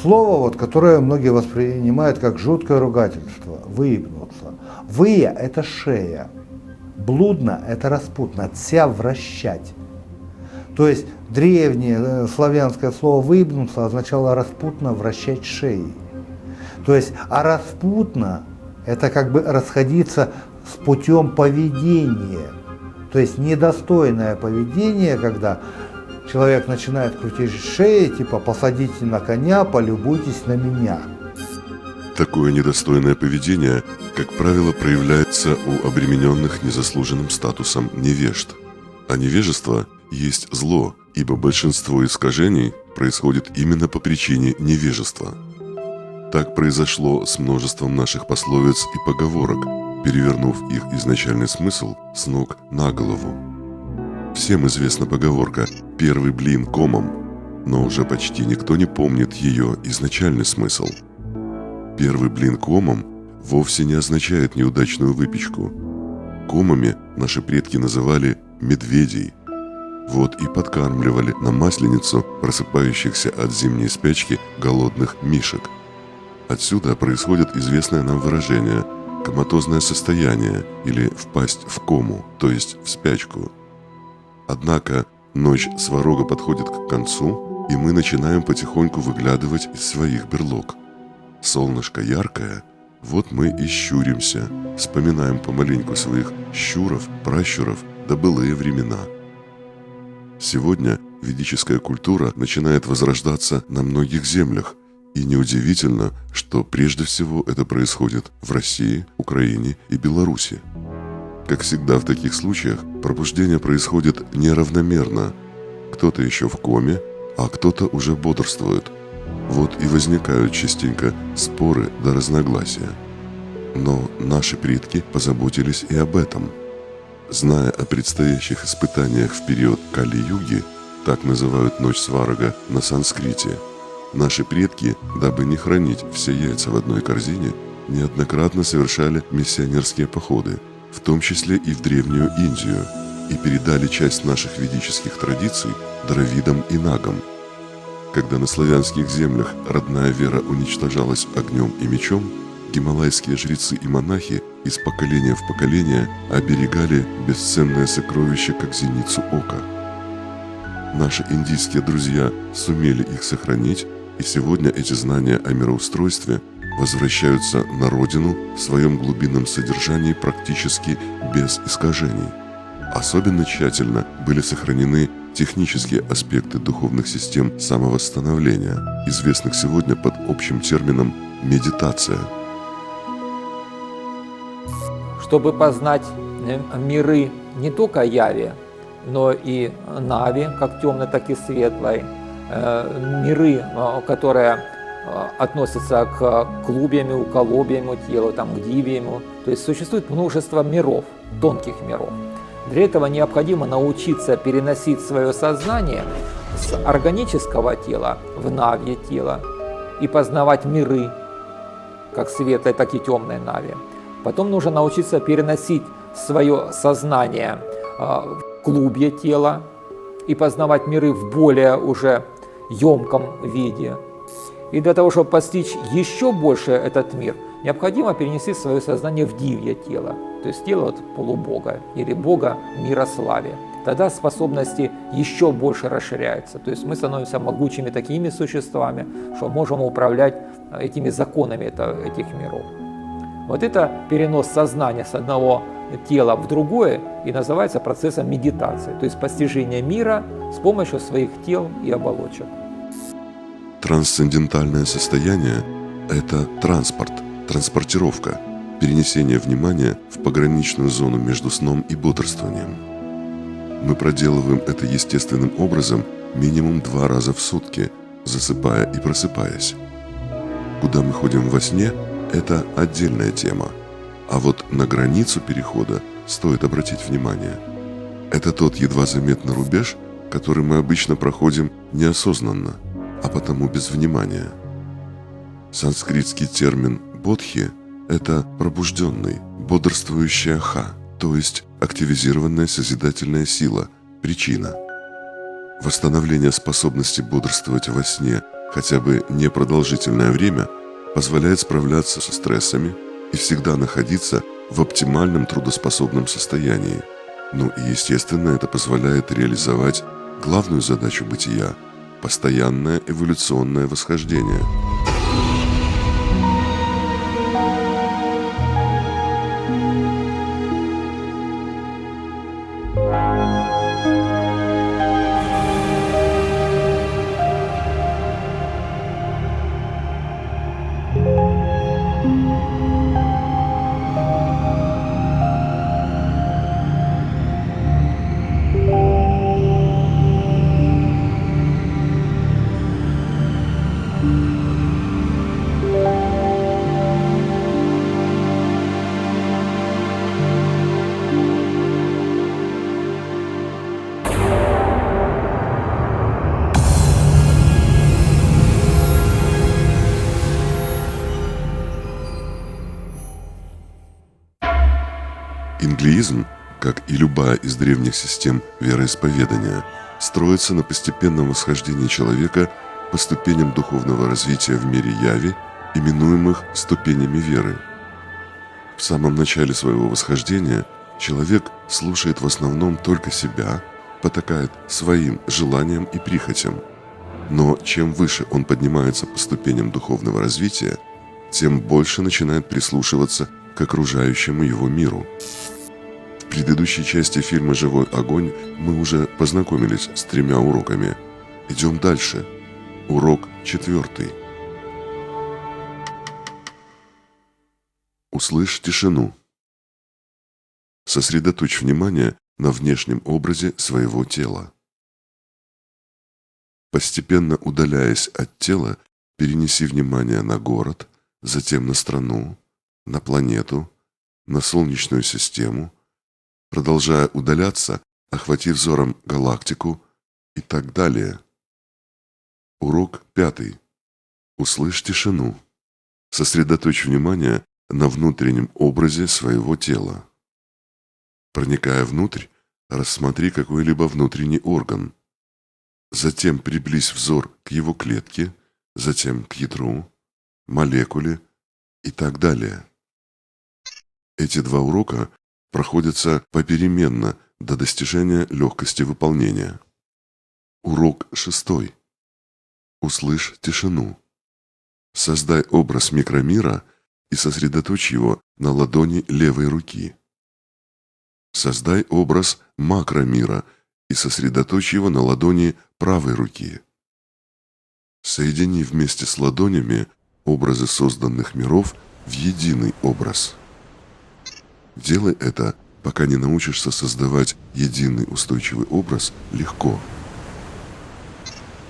Слово, вот, которое многие воспринимают как жуткое ругательство, выебнуться. Выя – это шея, блудно – это распутно, тся – вращать. То есть древнее славянское слово «выебнуться» означало распутно вращать шеей. То есть, а распутно – это как бы расходиться с путем поведения. То есть недостойное поведение, когда человек начинает крутить шею, типа «посадите на коня, полюбуйтесь на меня». Такое недостойное поведение, как правило, проявляется у обремененных незаслуженным статусом невежд. А невежество есть зло, ибо большинство искажений происходит именно по причине невежества. Так произошло с множеством наших пословиц и поговорок, перевернув их изначальный смысл с ног на голову. Всем известна поговорка «первый блин комом», но уже почти никто не помнит ее изначальный смысл. Первый блин комом вовсе не означает неудачную выпечку. Комами наши предки называли медведей. Вот и подкармливали на Масленицу просыпающихся от зимней спячки голодных мишек. Отсюда происходит известное нам выражение «коматозное состояние» или «впасть в кому», то есть в спячку. Однако ночь Сварога подходит к концу, и мы начинаем потихоньку выглядывать из своих берлог. Солнышко яркое, вот мы и щуримся, вспоминаем помаленьку своих щуров, пращуров да былые времена. Сегодня ведическая культура начинает возрождаться на многих землях, и неудивительно, что прежде всего это происходит в России, Украине и Беларуси. Как всегда в таких случаях, пробуждение происходит неравномерно. Кто-то еще в коме, а кто-то уже бодрствует. Вот и возникают частенько споры да разногласия. Но наши предки позаботились и об этом. Зная о предстоящих испытаниях в период Кали-юги, так называют ночь Сварога на санскрите, наши предки, дабы не хранить все яйца в одной корзине, неоднократно совершали миссионерские походы, в том числе и в Древнюю Индию, и передали часть наших ведических традиций дравидам и нагам. Когда на славянских землях родная вера уничтожалась огнем и мечом, гималайские жрецы и монахи из поколения в поколение оберегали бесценное сокровище как зеницу ока. Наши индийские друзья сумели их сохранить, и сегодня эти знания о мироустройстве возвращаются на родину в своем глубинном содержании практически без искажений. Особенно тщательно были сохранены технические аспекты духовных систем самовосстановления, известных сегодня под общим термином «медитация». Чтобы познать миры не только Яви, но и Нави, как темной, так и светлой, миры, которые относятся к клубьему, колобьему телу, там, к дивьему. То есть существует множество миров, тонких миров. Для этого необходимо научиться переносить свое сознание с органического тела в навье тело и познавать миры, как светлой, так и темной нави. Потом нужно научиться переносить свое сознание в клубье тела и познавать миры в более уже емком виде. И для того, чтобы постичь еще больше этот мир, необходимо перенести свое сознание в дивье тело, то есть тело от полубога или бога мирославия. Тогда способности еще больше расширяются, то есть мы становимся могучими такими существами, что можем управлять этими законами этих миров. Вот это перенос сознания с одного тела в другое и называется процессом медитации, то есть постижение мира с помощью своих тел и оболочек. Трансцендентальное состояние – это транспорт, транспортировка, перенесение внимания в пограничную зону между сном и бодрствованием. Мы проделываем это естественным образом минимум 2 раза в сутки, засыпая и просыпаясь. Куда мы ходим во сне – это отдельная тема. А вот на границу перехода стоит обратить внимание. Это тот едва заметный рубеж, который мы обычно проходим неосознанно, а потому без внимания. Санскритский термин «бодхи» – это пробужденный, бодрствующая ха, то есть активизированная созидательная сила, причина. Восстановление способности бодрствовать во сне хотя бы непродолжительное время позволяет справляться со стрессами и всегда находиться в оптимальном трудоспособном состоянии. Ну и естественно это позволяет реализовать главную задачу бытия – постоянное эволюционное восхождение. Индуизм, как и любая из древних систем вероисповедания, строится на постепенном восхождении человека по ступеням духовного развития в мире яви, именуемых ступенями веры. В самом начале своего восхождения человек слушает в основном только себя, потакает своим желаниям и прихотям. Но чем выше он поднимается по ступеням духовного развития, тем больше начинает прислушиваться к окружающему его миру. В предыдущей части фильма «Живой огонь» мы уже познакомились с 3 уроками. Идем дальше. Урок 4. Услышь тишину. Сосредоточь внимание на внешнем образе своего тела. Постепенно удаляясь от тела, перенеси внимание на город, затем на страну, на планету, на Солнечную систему, продолжая удаляться, охвати взором галактику и так далее. Урок 5. Услышь тишину. Сосредоточь внимание на внутреннем образе своего тела. Проникая внутрь, рассмотри какой-либо внутренний орган. Затем приблизь взор к его клетке, затем к ядру, молекуле и так далее. Эти 2 урока проходятся попеременно до достижения легкости выполнения. Урок 6. Услышь тишину. Создай образ микромира и сосредоточь его на ладони левой руки. Создай образ макромира и сосредоточь его на ладони правой руки. Соедини вместе с ладонями образы созданных миров в единый образ. Делай это, пока не научишься создавать единый устойчивый образ легко.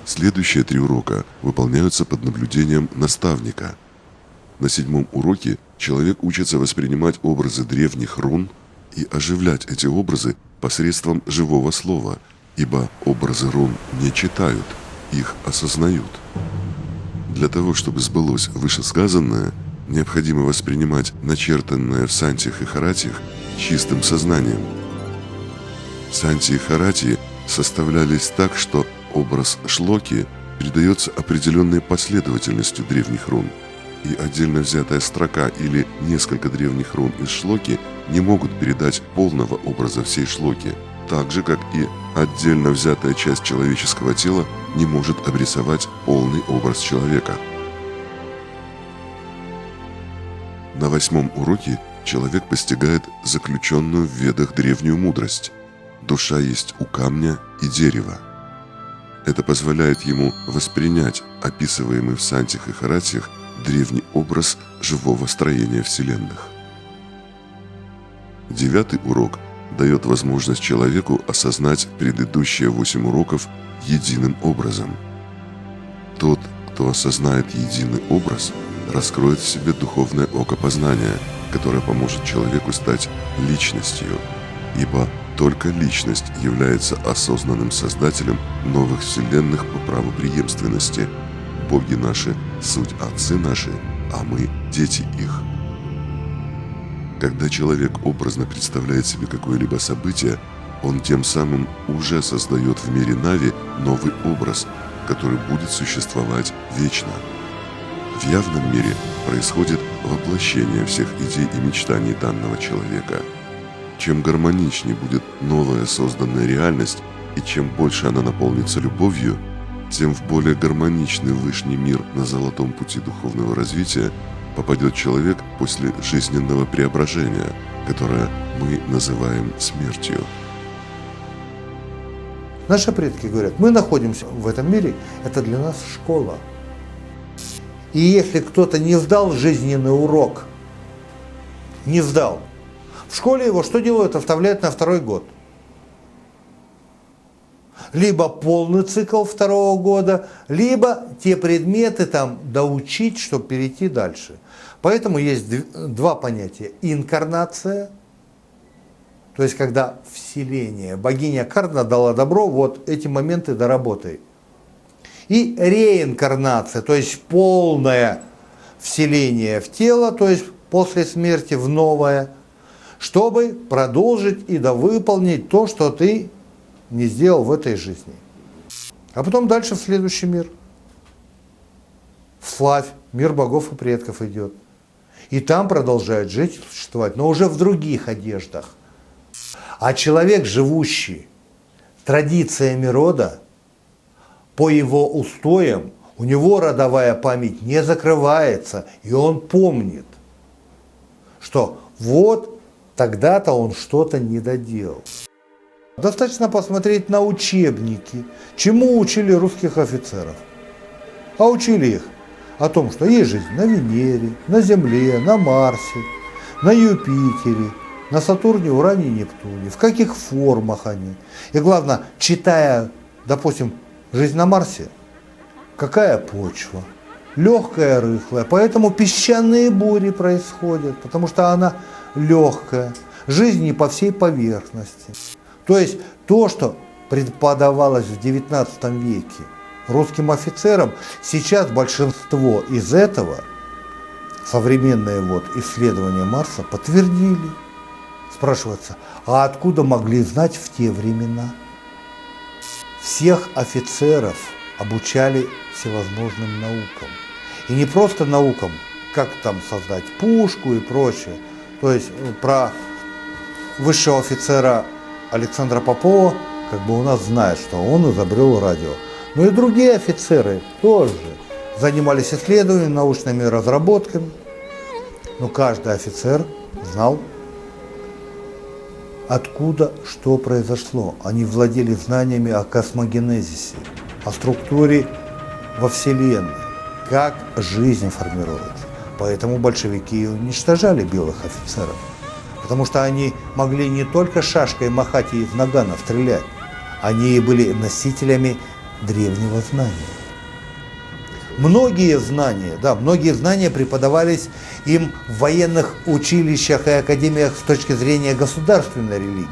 Следующие 3 урока выполняются под наблюдением наставника. На 7 уроке человек учится воспринимать образы древних рун и оживлять эти образы посредством живого слова, ибо образы рун не читают, их осознают. Для того, чтобы сбылось вышесказанное, необходимо воспринимать начертанное в сантиях и харатиях чистым сознанием. Санти и харатии составлялись так, что образ шлоки передается определенной последовательностью древних рун, и отдельно взятая строка или несколько древних рун из шлоки не могут передать полного образа всей шлоки, так же, как и отдельно взятая часть человеческого тела не может обрисовать полный образ человека. На 8 уроке человек постигает заключенную в ведах древнюю мудрость. Душа есть у камня и дерева. Это позволяет ему воспринять описываемый в сантиях и харатиях древний образ живого строения вселенных. 9 урок дает возможность человеку осознать предыдущие 8 уроков единым образом. Тот, кто осознает единый образ, раскроет в себе духовное око познания, которое поможет человеку стать личностью, ибо только личность является осознанным создателем новых вселенных по праву преемственности. Боги наши – суть отцы наши, а мы – дети их. Когда человек образно представляет себе какое-либо событие, он тем самым уже создает в мире Нави новый образ, который будет существовать вечно. В явном мире происходит воплощение всех идей и мечтаний данного человека. Чем гармоничнее будет новая созданная реальность, и чем больше она наполнится любовью, тем в более гармоничный высший мир на золотом пути духовного развития попадет человек после жизненного преображения, которое мы называем смертью. Наши предки говорят, мы находимся в этом мире, это для нас школа. И если кто-то не сдал жизненный урок, не сдал, в школе его что делают? Оставляют на 2-й год. Либо полный цикл 2-го года, либо те предметы там доучить, чтобы перейти дальше. Поэтому есть 2 понятия. Инкарнация, то есть когда вселение, богиня Карна дала добро, вот эти моменты доработай. И реинкарнация, то есть полное вселение в тело, то есть после смерти в новое, чтобы продолжить и довыполнить то, что ты не сделал в этой жизни. А потом дальше в следующий мир. Вславь, мир богов и предков идет. И там продолжает жить, существовать, но уже в других одеждах. А человек, живущий традициями рода, по его устоям, у него родовая память не закрывается, и он помнит, что вот тогда-то он что-то не доделал. Достаточно посмотреть на учебники, чему учили русских офицеров. А учили их о том, что есть жизнь на Венере, на Земле, на Марсе, на Юпитере, на Сатурне, Уране, Нептуне, в каких формах они. И главное, читая, допустим, «Жизнь на Марсе», какая почва, легкая, рыхлая, поэтому песчаные бури происходят, потому что она легкая, жизнь не по всей поверхности. То есть то, что преподавалось в XIX веке русским офицерам, сейчас большинство из этого, современные исследования Марса подтвердили. Спрашивается, а откуда могли знать в те времена? Всех офицеров обучали всевозможным наукам. И не просто наукам, как там создать пушку и прочее. То есть про высшего офицера Александра Попова у нас знают, что он изобрел радио. Но и другие офицеры тоже занимались исследованиями, научными разработками. Но каждый офицер знал, откуда что произошло. Они владели знаниями о космогенезисе, о структуре во Вселенной, как жизнь формируется. Поэтому большевики уничтожали белых офицеров. Потому что они могли не только шашкой махать и из нагана стрелять, они и были носителями древнего знания. Многие знания преподавались им в военных училищах и академиях с точки зрения государственной религии.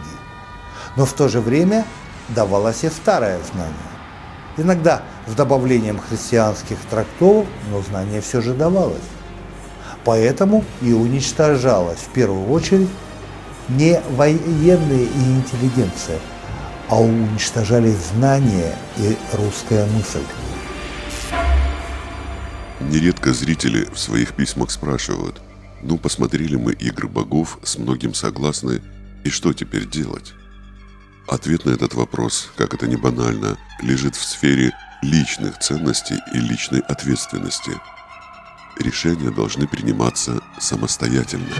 Но в то же время давалось и старое знание. Иногда с добавлением христианских трактовок, но знание все же давалось. Поэтому и уничтожалось в первую очередь не военные и интеллигенция, а уничтожались знания и русская мысль. Нередко зрители в своих письмах спрашивают: ну, посмотрели мы «Игры богов», с многим согласны, и что теперь делать? Ответ на этот вопрос, как это ни банально, лежит в сфере личных ценностей и личной ответственности. Решения должны приниматься самостоятельно.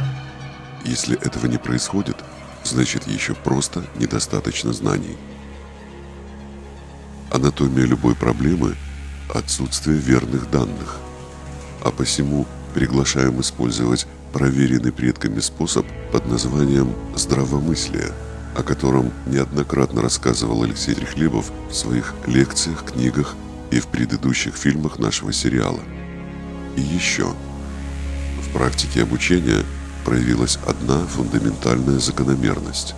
Если этого не происходит, значит еще просто недостаточно знаний. Анатомия любой проблемы – отсутствие верных данных. А посему приглашаем использовать проверенный предками способ под названием здравомыслие, о котором неоднократно рассказывал Алексей Трехлебов в своих лекциях, книгах и в предыдущих фильмах нашего сериала. И еще. В практике обучения проявилась одна фундаментальная закономерность.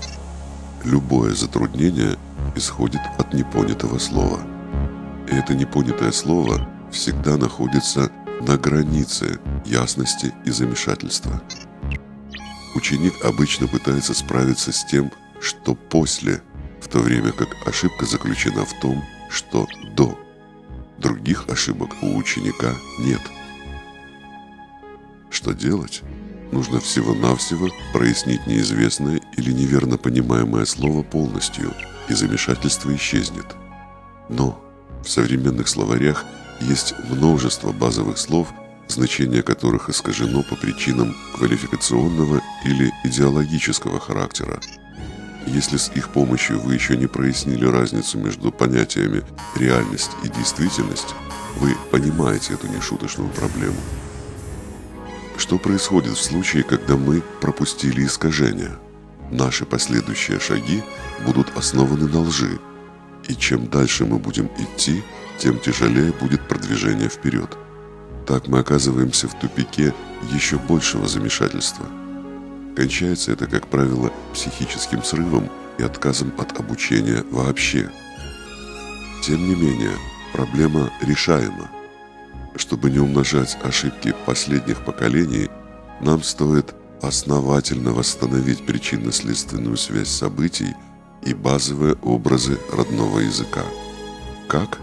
Любое затруднение исходит от непонятого слова. И это непонятое слово всегда находится на границе ясности и замешательства. Ученик обычно пытается справиться с тем, что после, в то время как ошибка заключена в том, что до. Других ошибок у ученика нет. Что делать? Нужно всего-навсего прояснить неизвестное или неверно понимаемое слово полностью, и замешательство исчезнет. Но в современных словарях есть множество базовых слов, значение которых искажено по причинам квалификационного или идеологического характера. Если с их помощью вы еще не прояснили разницу между понятиями реальность и действительность, вы понимаете эту нешуточную проблему. Что происходит в случае, когда мы пропустили искажения? Наши последующие шаги будут основаны на лжи, и чем дальше мы будем идти, тем тяжелее будет продвижение вперед. Так мы оказываемся в тупике еще большего замешательства. Кончается это, как правило, психическим срывом и отказом от обучения вообще. Тем не менее, проблема решаема. Чтобы не умножать ошибки последних поколений, нам стоит основательно восстановить причинно-следственную связь событий и базовые образы родного языка. Как?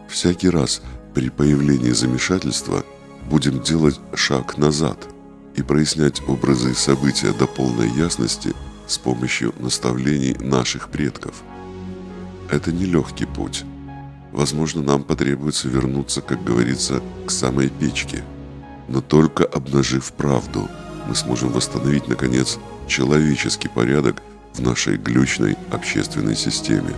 Всякий раз при появлении замешательства будем делать шаг назад и прояснять образы и события до полной ясности с помощью наставлений наших предков. это нелегкий путь. Возможно, нам потребуется вернуться, как говорится, к самой печке. Но только обнажив правду, мы сможем восстановить, наконец, человеческий порядок в нашей глючной общественной системе.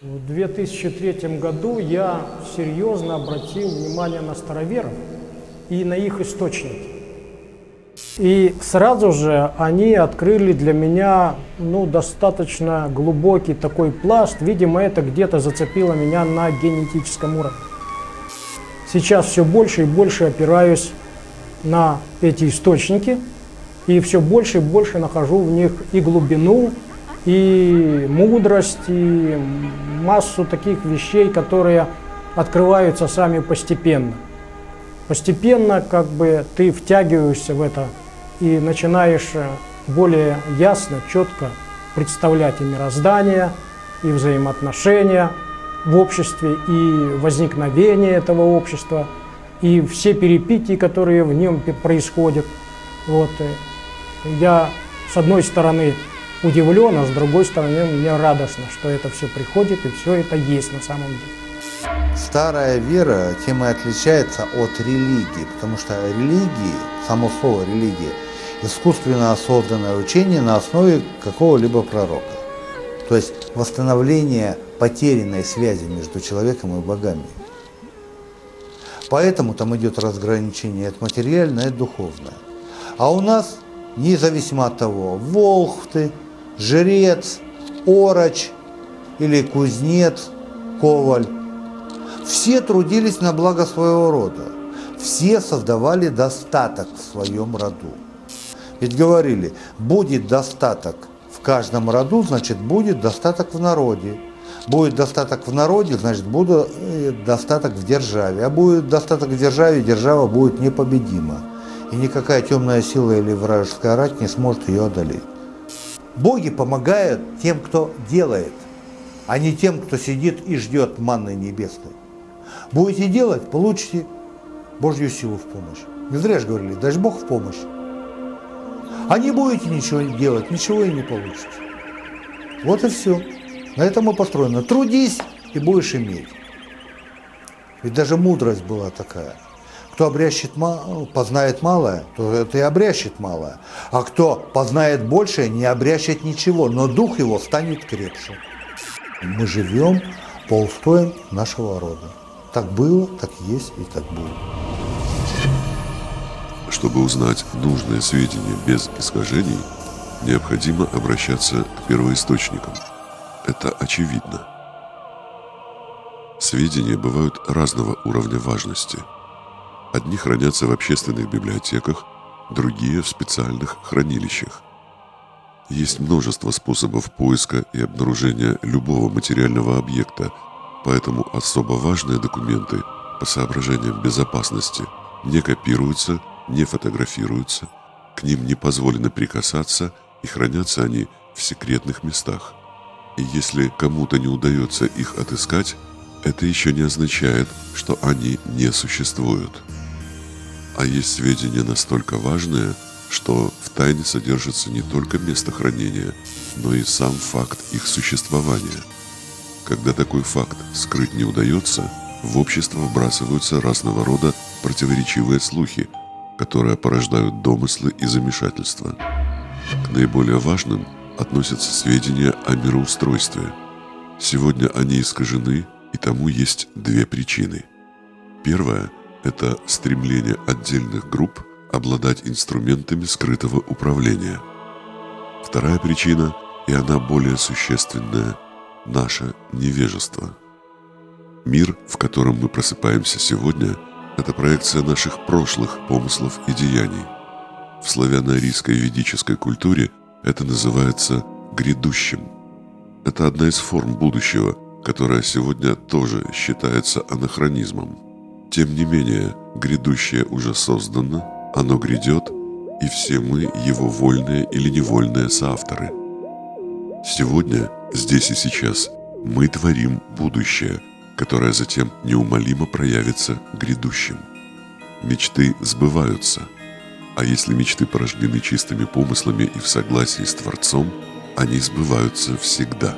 В 2003 году я серьезно обратил внимание на староверов и на их источники. И сразу же они открыли для меня достаточно глубокий такой пласт. Видимо, это где-то зацепило меня на генетическом уровне. Сейчас все больше и больше опираюсь на эти источники и все больше и больше нахожу в них и глубину, и мудрость, и массу таких вещей, которые открываются сами постепенно. Постепенно как бы ты втягиваешься в это и начинаешь более ясно, четко представлять и мироздание, и взаимоотношения в обществе, и возникновение этого общества, и все перипетии, которые в нем происходят. Вот. Я, с одной стороны, удивлен, а с другой стороны, мне радостно, что это все приходит и все это есть на самом деле. Старая вера тем и отличается от религии, потому что религии, само слово религия, искусственно созданное учение на основе какого-либо пророка. То есть восстановление потерянной связи между человеком и богами. Поэтому там идет разграничение от материальное и духовное. А у нас, независимо от того, волхв ты, жрец, ороч или кузнец, коваль, все трудились на благо своего рода, все создавали достаток в своем роду. Ведь говорили, будет достаток в каждом роду, значит будет достаток в народе. Будет достаток в народе, значит будет достаток в державе. А будет достаток в державе, держава будет непобедима. И никакая темная сила или вражеская рать не сможет ее одолеть. Боги помогают тем, кто делает, а не тем, кто сидит и ждет манны небесной. Будете делать, получите Божью силу в помощь. Не зря же говорили, дай Бог в помощь. А не будете ничего делать, ничего и не получите. Вот и все. На этом и построено. Трудись и будешь иметь. Ведь даже мудрость была такая. Кто познает малое, то это и обрящет малое. А кто познает большее, не обрящет ничего, но дух его станет крепче. Мы живем по устоям нашего рода. Так было, так есть и так будет. Чтобы узнать нужные сведения без искажений, необходимо обращаться к первоисточникам. Это очевидно. Сведения бывают разного уровня важности. Одни хранятся в общественных библиотеках, другие в специальных хранилищах. Есть множество способов поиска и обнаружения любого материального объекта, поэтому особо важные документы по соображениям безопасности не копируются, не фотографируются, к ним не позволено прикасаться и хранятся они в секретных местах. И если кому-то не удается их отыскать, это еще не означает, что они не существуют. А есть сведения настолько важные, что в тайне содержится не только место хранения, но и сам факт их существования. Когда такой факт скрыть не удается, в общество вбрасываются разного рода противоречивые слухи, которые порождают домыслы и замешательства. К наиболее важным относятся сведения о мироустройстве. Сегодня они искажены, и тому есть две причины. Первая – это стремление отдельных групп обладать инструментами скрытого управления. Вторая причина, и она более существенная – наше невежество. Мир, в котором мы просыпаемся сегодня, это проекция наших прошлых помыслов и деяний. В славяно-арийской ведической культуре это называется грядущим. Это одна из форм будущего, которая сегодня тоже считается анахронизмом. Тем не менее, грядущее уже создано, оно грядет, и все мы его вольные или невольные соавторы. Сегодня, здесь и сейчас, мы творим будущее, которое затем неумолимо проявится грядущим. Мечты сбываются, а если мечты порождены чистыми помыслами и в согласии с Творцом, они сбываются всегда.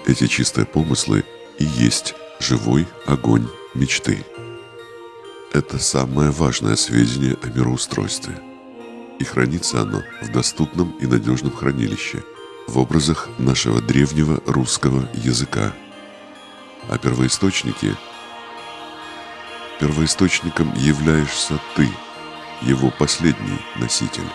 Эти чистые помыслы и есть живой огонь мечты. Это самое важное сведение о мироустройстве. И хранится оно в доступном и надежном хранилище, в образах нашего древнего русского языка. А первоисточником являешься ты, его последний носитель.